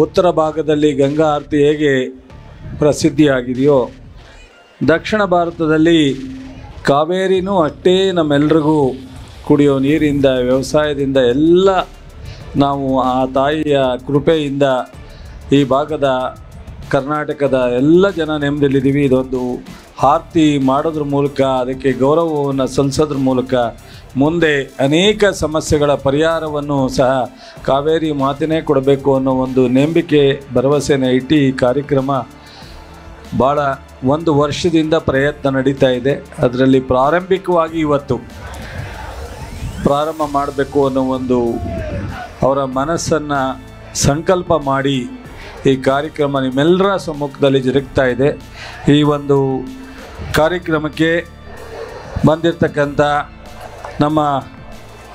ಉತ್ತರ ಭಾಗದಲ್ಲಿ ಗಂಗಾ ಆರತಿ ಹೇಗೆ ಪ್ರಸಿದ್ಧಿಯಾಗಿದೆಯೋ ದಕ್ಷಿಣ ಭಾರತದಲ್ಲಿ ಕಾವೇರಿನೂ ಅಷ್ಟೇ ನಮ್ಮೆಲ್ಲರಿಗೂ ಕುಡಿಯೋ ನೀರಿಂದ ವ್ಯವಸಾಯದಿಂದ ಎಲ್ಲ ನಾವು ಆ ತಾಯಿಯ ಕೃಪೆಯಿಂದ ಈ ಭಾಗದ ಕರ್ನಾಟಕದ ಎಲ್ಲ ಜನ ನೆಮ್ಮದಿಲಿದ್ದೀವಿ. ಇದೊಂದು ಆರತಿ ಮಾಡೋದ್ರ ಮೂಲಕ ಅದಕ್ಕೆ ಗೌರವವನ್ನು ಸಲ್ಲಿಸೋದ್ರ ಮೂಲಕ ಮುಂದೆ ಅನೇಕ ಸಮಸ್ಯೆಗಳ ಪರಿಹಾರವನ್ನು ಸಹ ಕಾವೇರಿ ಮಾತಿನೇ ಕೊಡಬೇಕು ಅನ್ನೋ ಒಂದು ನಂಬಿಕೆ ಭರವಸೆನ ಇಟ್ಟು ಈ ಕಾರ್ಯಕ್ರಮ ಭಾಳ ಒಂದು ವರ್ಷದಿಂದ ಪ್ರಯತ್ನ ನಡೀತಾ ಇದೆ. ಅದರಲ್ಲಿ ಪ್ರಾರಂಭಿಕವಾಗಿ ಇವತ್ತು ಪ್ರಾರಂಭ ಮಾಡಬೇಕು ಅನ್ನೋ ಒಂದು ಅವರ ಮನಸ್ಸನ್ನು ಸಂಕಲ್ಪ ಮಾಡಿ ಈ ಕಾರ್ಯಕ್ರಮ ನಿಮ್ಮೆಲ್ಲರ ಸಮ್ಮುಖದಲ್ಲಿ ಜರುಗ್ತಾ ಇದೆ. ಈ ಒಂದು ಕಾರ್ಯಕ್ರಮಕ್ಕೆ ಬಂದಿರತಕ್ಕಂಥ ನಮ್ಮ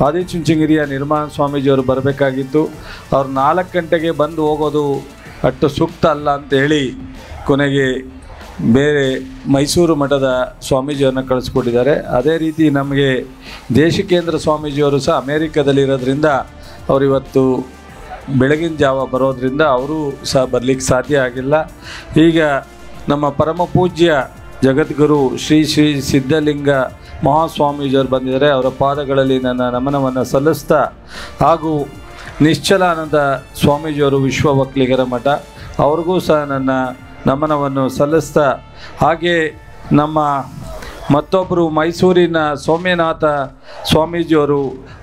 ಆದಿಚುಂಚನಗಿರಿಯ ನಿರ್ಮಾಣ ಸ್ವಾಮೀಜಿಯವರು ಬರಬೇಕಾಗಿತ್ತು. ಅವ್ರು 4 ಗಂಟೆಗೆ ಬಂದು ಹೋಗೋದು ಅಷ್ಟು ಸೂಕ್ತ ಅಲ್ಲ ಅಂತೇಳಿ ಕೊನೆಗೆ ಬೇರೆ ಮೈಸೂರು ಮಠದ ಸ್ವಾಮೀಜಿಯನ್ನು ಕಳಿಸ್ಕೊಟ್ಟಿದ್ದಾರೆ. ಅದೇ ರೀತಿ ನಮಗೆ ದೇಶಿಕೇಂದ್ರ ಸ್ವಾಮೀಜಿಯವರು ಸಹ ಅಮೇರಿಕಾದಲ್ಲಿರೋದ್ರಿಂದ ಅವರಿವತ್ತು ಬೆಳಗಿನ ಜಾವ ಬರೋದ್ರಿಂದ ಅವರು ಸಹ ಬರಲಿಕ್ಕೆ ಸಾಧ್ಯ ಆಗಿಲ್ಲ. ಈಗ ನಮ್ಮ ಪರಮ ಪೂಜ್ಯ ಜಗದ್ಗುರು ಶ್ರೀ ಶ್ರೀ ಸಿದ್ಧಲಿಂಗ ಮಹಾಸ್ವಾಮೀಜಿಯವರು ಬಂದಿದ್ದಾರೆ. ಅವರ ಪಾದಗಳಲ್ಲಿ ನನ್ನ ನಮನವನ್ನು ಸಲ್ಲಿಸ್ತಾ ಹಾಗೂ ನಿಶ್ಚಲಾನಂದ ಸ್ವಾಮೀಜಿಯವರು ವಿಶ್ವ ಒಕ್ಕಲಿಗರ ಮಠ ಅವ್ರಿಗೂ ಸಹ ನನ್ನ ನಮನವನ್ನು ಸಲ್ಲಿಸ್ತಾ ಹಾಗೆ ನಮ್ಮ ಮತ್ತೊಬ್ಬರು ಮೈಸೂರಿನ ಸೌಮ್ಯನಾಥ ಸ್ವಾಮೀಜಿಯವರು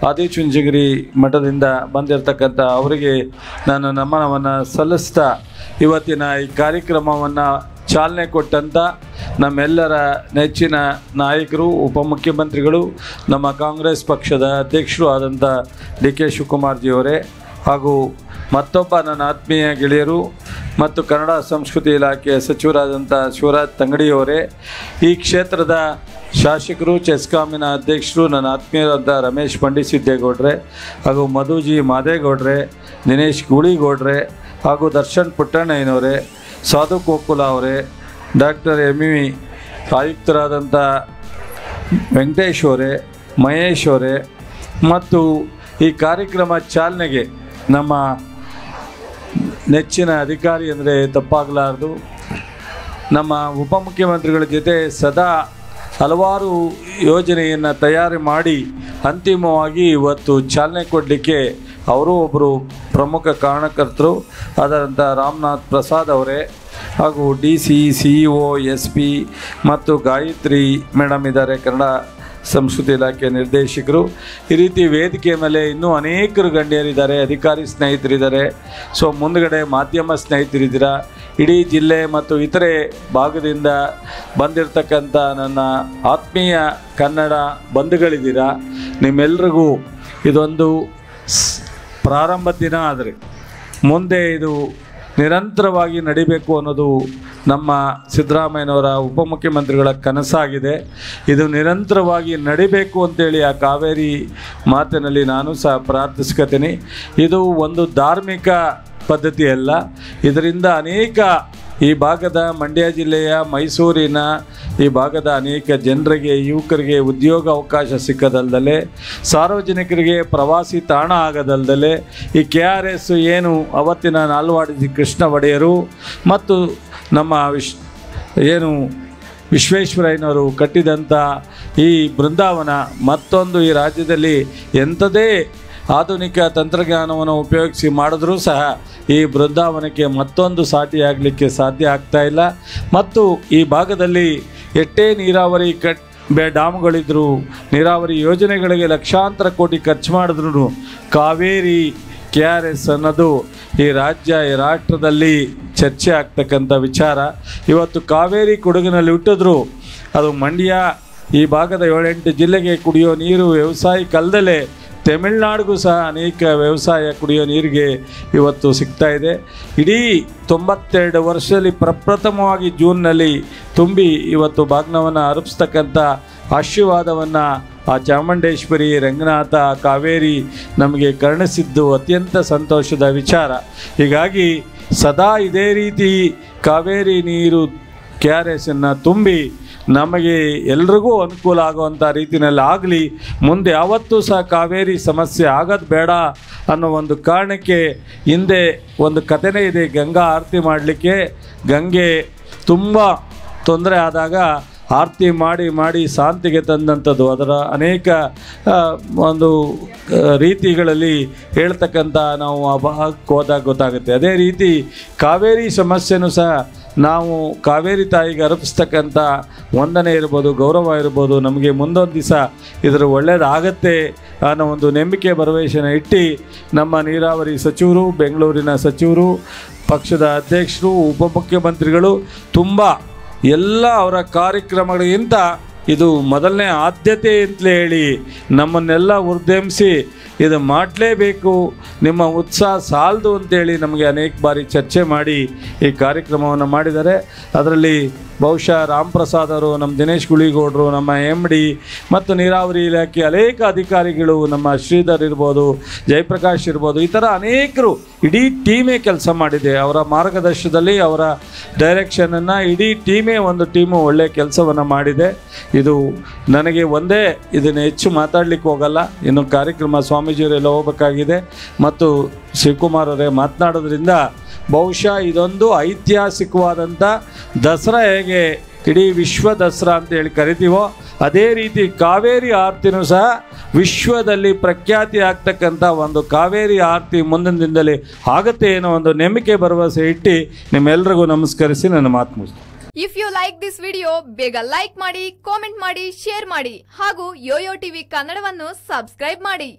ಆದಿಚುಂಚನಗಿರಿ ಮಠದಿಂದ ಬಂದಿರತಕ್ಕಂಥ ಅವರಿಗೆ ನಾನು ನಮನವನ್ನು ಸಲ್ಲಿಸ್ತಾ ಇವತ್ತಿನ ಈ ಕಾರ್ಯಕ್ರಮವನ್ನು ಚಾಲನೆ ಕೊಟ್ಟಂಥ ನಮ್ಮೆಲ್ಲರ ನೆಚ್ಚಿನ ನಾಯಕರು, ಉಪಮುಖ್ಯಮಂತ್ರಿಗಳು, ನಮ್ಮ ಕಾಂಗ್ರೆಸ್ ಪಕ್ಷದ ಅಧ್ಯಕ್ಷರು ಆದಂಥ ಡಿ ಕೆ ಶಿವಕುಮಾರ್ಜಿಯವರೇ ಹಾಗೂ ಮತ್ತೊಬ್ಬ ನನ್ನ ಆತ್ಮೀಯ ಗೆಳೆಯರು ಮತ್ತು ಕನ್ನಡ ಸಂಸ್ಕೃತಿ ಇಲಾಖೆಯ ಸಚಿವರಾದಂಥ ಶಿವರಾಜ್ ತಂಗಡಿಯವರೇ, ಈ ಕ್ಷೇತ್ರದ ಶಾಸಕರು, ಚೆಸ್ಕಾಮಿನ ಅಧ್ಯಕ್ಷರು, ನನ್ನ ಆತ್ಮೀಯರಾದ ರಮೇಶ್ ಪಂಡಿಸಿದ್ದೇಗೌಡ್ರೆ ಹಾಗೂ ಮಧುಜಿ ಮಾದೇಗೌಡ್ರೆ, ದಿನೇಶ್ ಗೂಳಿಗೌಡ್ರೆ ಹಾಗೂ ದರ್ಶನ್ ಪುಟ್ಟಣ್ಣಯ್ಯನವರೇ, ಸಾಧು ಕೋಕುಲ ಅವರೇ, ಡಾಕ್ಟರ್ MV ಆಯುಕ್ತರಾದಂಥ ವೆಂಕಟೇಶ್ ಅವರೇ, ಮಹೇಶ್ ಅವರೇ ಮತ್ತು ಈ ಕಾರ್ಯಕ್ರಮ ಚಾಲನೆಗೆ ನಮ್ಮ ನೆಚ್ಚಿನ ಅಧಿಕಾರಿ ಅಂದರೆ ತಪ್ಪಾಗಲಾರದು ನಮ್ಮ ಉಪಮುಖ್ಯಮಂತ್ರಿಗಳ ಜೊತೆ ಸದಾ ಹಲವಾರು ಯೋಜನೆಯನ್ನು ತಯಾರಿ ಮಾಡಿ ಅಂತಿಮವಾಗಿ ಇವತ್ತು ಚಾಲನೆ ಕೊಡಲಿಕ್ಕೆ ಅವರು ಒಬ್ಬರು ಪ್ರಮುಖ ಕಾರಣಕರ್ತರು ಆದಂಥ ರಾಮನಾಥ್ ಪ್ರಸಾದ್ ಅವರೇ ಹಾಗೂ DC, CEO, SP ಮತ್ತು ಗಾಯತ್ರಿ ಮೇಡಮ್ ಇದ್ದಾರೆ, ಕನ್ನಡ ಸಂಸ್ಕೃತಿ ಇಲಾಖೆ ನಿರ್ದೇಶಕರು. ಈ ರೀತಿ ವೇದಿಕೆ ಮೇಲೆ ಇನ್ನೂ ಅನೇಕರು ಗಣ್ಯರಿದ್ದಾರೆ, ಅಧಿಕಾರಿ ಸ್ನೇಹಿತರಿದ್ದಾರೆ. ಸೊ ಮುಂದುಗಡೆ ಮಾಧ್ಯಮ ಸ್ನೇಹಿತರಿದ್ದೀರಾ, ಇಡೀ ಜಿಲ್ಲೆ ಮತ್ತು ಇತರೆ ಭಾಗದಿಂದ ಬಂದಿರತಕ್ಕಂಥ ನನ್ನ ಆತ್ಮೀಯ ಕನ್ನಡ ಬಂಧುಗಳಿದ್ದೀರಾ. ನಿಮ್ಮೆಲ್ರಿಗೂ ಇದೊಂದು ಪ್ರಾರಂಭ ದಿನ, ಆದರೆ ಮುಂದೆ ಇದು ನಿರಂತರವಾಗಿ ನಡಿಬೇಕು ಅನ್ನೋದು ನಮ್ಮ ಸಿದ್ದರಾಮಯ್ಯನವರ ಉಪಮುಖ್ಯಮಂತ್ರಿಗಳ ಕನಸಾಗಿದೆ. ಇದು ನಿರಂತರವಾಗಿ ನಡಿಬೇಕು ಅಂತೇಳಿ ಆ ಕಾವೇರಿ ಮಾತಿನಲ್ಲಿ ನಾನು ಸಹ ಪ್ರಾರ್ಥಿಸ್ಕೊತೀನಿ. ಇದು ಒಂದು ಧಾರ್ಮಿಕ ಪದ್ಧತಿ ಅಲ್ಲ, ಇದರಿಂದ ಅನೇಕ ಈ ಭಾಗದ ಮಂಡ್ಯ ಜಿಲ್ಲೆಯ, ಮೈಸೂರಿನ ಈ ಭಾಗದ ಅನೇಕ ಜನರಿಗೆ, ಯುವಕರಿಗೆ ಉದ್ಯೋಗ ಅವಕಾಶ ಸಿಕ್ಕದಲ್ದಲೆ, ಸಾರ್ವಜನಿಕರಿಗೆ ಪ್ರವಾಸಿ ತಾಣ ಆಗದಲ್ದಲೆ ಈ KRS ಏನು ಅವತ್ತಿನ ನಾಲ್ವಾಡಿ ಕೃಷ್ಣ ಒಡೆಯರು ಮತ್ತು ನಮ್ಮ ವಿಶ್ವೇಶ್ವರಯ್ಯನವರು ಕಟ್ಟಿದಂಥ ಈ ಬೃಂದಾವನ ಮತ್ತೊಂದು ಈ ರಾಜ್ಯದಲ್ಲಿ ಎಂಥದೇ ಆಧುನಿಕ ತಂತ್ರಜ್ಞಾನವನ್ನು ಉಪಯೋಗಿಸಿ ಮಾಡಿದ್ರೂ ಸಹ ಈ ಬೃಂದಾವನಕ್ಕೆ ಮತ್ತೊಂದು ಸಾಟಿಯಾಗಲಿಕ್ಕೆ ಸಾಧ್ಯ ಆಗ್ತಾ ಇಲ್ಲ. ಮತ್ತು ಈ ಭಾಗದಲ್ಲಿ ಎಷ್ಟೇ ನೀರಾವರಿ ಡ್ಯಾಮ್ಗಳಿದ್ರು, ನೀರಾವರಿ ಯೋಜನೆಗಳಿಗೆ ಲಕ್ಷಾಂತರ ಕೋಟಿ ಖರ್ಚು ಮಾಡಿದ್ರು ಕಾವೇರಿ KRS ಅನ್ನೋದು ಈ ರಾಷ್ಟ್ರದಲ್ಲಿ ಚರ್ಚೆ ಆಗ್ತಕ್ಕಂಥ ವಿಚಾರ. ಇವತ್ತು ಕಾವೇರಿ ಕೊಡಗಿನಲ್ಲಿ ಹುಟ್ಟಿದ್ರು ಅದು ಮಂಡ್ಯ ಈ ಭಾಗದ 7-8 ಜಿಲ್ಲೆಗೆ ಕುಡಿಯೋ ನೀರು ವ್ಯವಸಾಯಕ್ಕಲ್ಲದೆ ತಮಿಳುನಾಡಿಗೂ ಸಹ ಅನೇಕ ವ್ಯವಸಾಯ ಕುಡಿಯೋ ನೀರಿಗೆ ಇವತ್ತು ಸಿಗ್ತಾ ಇದೆ. ಇಡೀ 92 ವರ್ಷದಲ್ಲಿ ಪ್ರಪ್ರಥಮವಾಗಿ ಜೂನ್ನಲ್ಲಿ ತುಂಬಿ ಇವತ್ತು ಬಾಗ್ನವನ್ನು ಅರ್ಪಿಸ್ತಕ್ಕಂಥ ಆಶೀರ್ವಾದವನ್ನು ಆ ಚಾಮುಂಡೇಶ್ವರಿ, ರಂಗನಾಥ, ಕಾವೇರಿ ನಮಗೆ ಕರುಣಿಸಿದ್ದು ಅತ್ಯಂತ ಸಂತೋಷದ ವಿಚಾರ. ಹೀಗಾಗಿ ಸದಾ ಇದೇ ರೀತಿ ಕಾವೇರಿ ನೀರು KRSನ್ನು ತುಂಬಿ ನಮಗೆ ಎಲ್ರಿಗೂ ಅನುಕೂಲ ಆಗುವಂಥ ರೀತಿಯಲ್ಲಿ ಆಗಲಿ. ಮುಂದೆ ಯಾವತ್ತೂ ಸಹ ಕಾವೇರಿ ಸಮಸ್ಯೆ ಆಗೋದು ಬೇಡ ಅನ್ನೋ ಒಂದು ಕಾರಣಕ್ಕೆ ಹಿಂದೆ ಒಂದು ಕಥೆನೇ ಇದೆ. ಗಂಗಾ ಆರತಿ ಮಾಡಲಿಕ್ಕೆ ಗಂಗೆ ತುಂಬ ತೊಂದರೆ ಆದಾಗ ಆರತಿ ಮಾಡಿ ಮಾಡಿ ಶಾಂತಿಗೆ ತಂದಂಥದ್ದು. ಅದರ ಅನೇಕ ಒಂದು ರೀತಿಗಳಲ್ಲಿ ಹೇಳ್ತಕ್ಕಂಥ ನಾವು ಆ ಭಾಗಕ್ಕೆ ಹೋದಾಗ ಗೊತ್ತಾಗುತ್ತೆ. ಅದೇ ರೀತಿ ಕಾವೇರಿ ಸಮಸ್ಯೆನೂ ಸಹ ನಾವು ಕಾವೇರಿ ತಾಯಿಗೆ ಅರ್ಪಿಸ್ತಕ್ಕಂಥ ವಂದನೆ ಇರ್ಬೋದು, ಗೌರವ ಇರ್ಬೋದು, ನಮಗೆ ಮುಂದೊಂದು ದಿವಸ ಇದರ ಒಳ್ಳೆಯದಾಗತ್ತೆ ಅನ್ನೋ ಒಂದು ನಂಬಿಕೆ ಭರವಸೆನ ಇಟ್ಟು ನಮ್ಮ ನೀರಾವರಿ ಸಚಿವರು, ಬೆಂಗಳೂರಿನ ಸಚಿವರು, ಪಕ್ಷದ ಅಧ್ಯಕ್ಷರು, ಉಪಮುಖ್ಯಮಂತ್ರಿಗಳು ತುಂಬ ಎಲ್ಲ ಅವರ ಕಾರ್ಯಕ್ರಮಗಳಿಗಿಂತ ಇದು ಮೊದಲನೇ ಆದ್ಯತೆ ಅಂತಲೇ ಹೇಳಿ ನಮ್ಮನ್ನೆಲ್ಲ ಉದ್ದೇಶಿಸಿ ಇದು ಮಾಡಲೇಬೇಕು, ನಿಮ್ಮ ಉತ್ಸಾಹ ಸಾಲದು ಅಂತೇಳಿ ನಮಗೆ ಅನೇಕ ಬಾರಿ ಚರ್ಚೆ ಮಾಡಿ ಈ ಕಾರ್ಯಕ್ರಮವನ್ನು ಮಾಡಿದ್ದಾರೆ. ಅದರಲ್ಲಿ ಬಹುಶಃ ರಾಮ್ ಪ್ರಸಾದ್ ಅವರು, ನಮ್ಮ ದಿನೇಶ್ ಗುಳಿಗೌಡರು, ನಮ್ಮ MD ಮತ್ತು ನೀರಾವರಿ ಇಲಾಖೆ ಅನೇಕ ಅಧಿಕಾರಿಗಳು, ನಮ್ಮ ಶ್ರೀಧರ್ ಇರ್ಬೋದು, ಜಯಪ್ರಕಾಶ್ ಇರ್ಬೋದು, ಈ ಥರ ಅನೇಕರು ಇಡೀ ಟೀಮೇ ಕೆಲಸ ಮಾಡಿದೆ. ಅವರ ಮಾರ್ಗದರ್ಶನದಲ್ಲಿ, ಅವರ ಡೈರೆಕ್ಷನನ್ನು ಇಡೀ ಟೀಮು ಒಳ್ಳೆಯ ಕೆಲಸವನ್ನು ಮಾಡಿದೆ. ಇದು ನನಗೆ ಒಂದೇ, ಇದನ್ನು ಹೆಚ್ಚು ಮಾತಾಡಲಿಕ್ಕೆ ಹೋಗಲ್ಲ, ಇನ್ನು ಕಾರ್ಯಕ್ರಮ ಸ್ವಾಮೀಜಿಯವರೆಲ್ಲ ಹೋಗಬೇಕಾಗಿದೆ ಮತ್ತು ಶಿವಕುಮಾರ್ ಅವರೇ ಮಾತನಾಡೋದ್ರಿಂದ ಬಹುಶಃ ಇದೊಂದು ಐತಿಹಾಸಿಕವಾದಂಥ ದಸರಾ ಹೇಗೆ ಇಡೀ ವಿಶ್ವ ದಸರಾ ಅಂತೇಳಿ ಕರಿತೀವೋ ಅದೇ ರೀತಿ ಕಾವೇರಿ ಆರತಿನೂ ಸಹ ವಿಶ್ವದಲ್ಲಿ ಪ್ರಖ್ಯಾತಿ ಆಗ್ತಕ್ಕಂಥ ಒಂದು ಕಾವೇರಿ ಆರತಿ ಮುಂದಿನ ದಿನದಲ್ಲಿ ಆಗುತ್ತೆ ಅನ್ನೋ ಒಂದು ನಂಬಿಕೆ ಭರವಸೆ ಇಟ್ಟು ನಿಮ್ಮೆಲ್ಲರಿಗೂ ನಮಸ್ಕರಿಸಿ ನನ್ನ ಮಾತು ಮುಗಿಸ್ತೀನಿ. If you like this video ಬೇಗ ಲೈಕ್ ಮಾಡಿ, ಕಾಮೆಂಟ್ ಮಾಡಿ, ಶೇರ್ ಮಾಡಿ ಹಾಗೂ ಯೋಯೋ ಟಿವಿ ಕನ್ನಡವನ್ನು ಸಬ್ಸ್ಕ್ರೈಬ್ ಮಾಡಿ.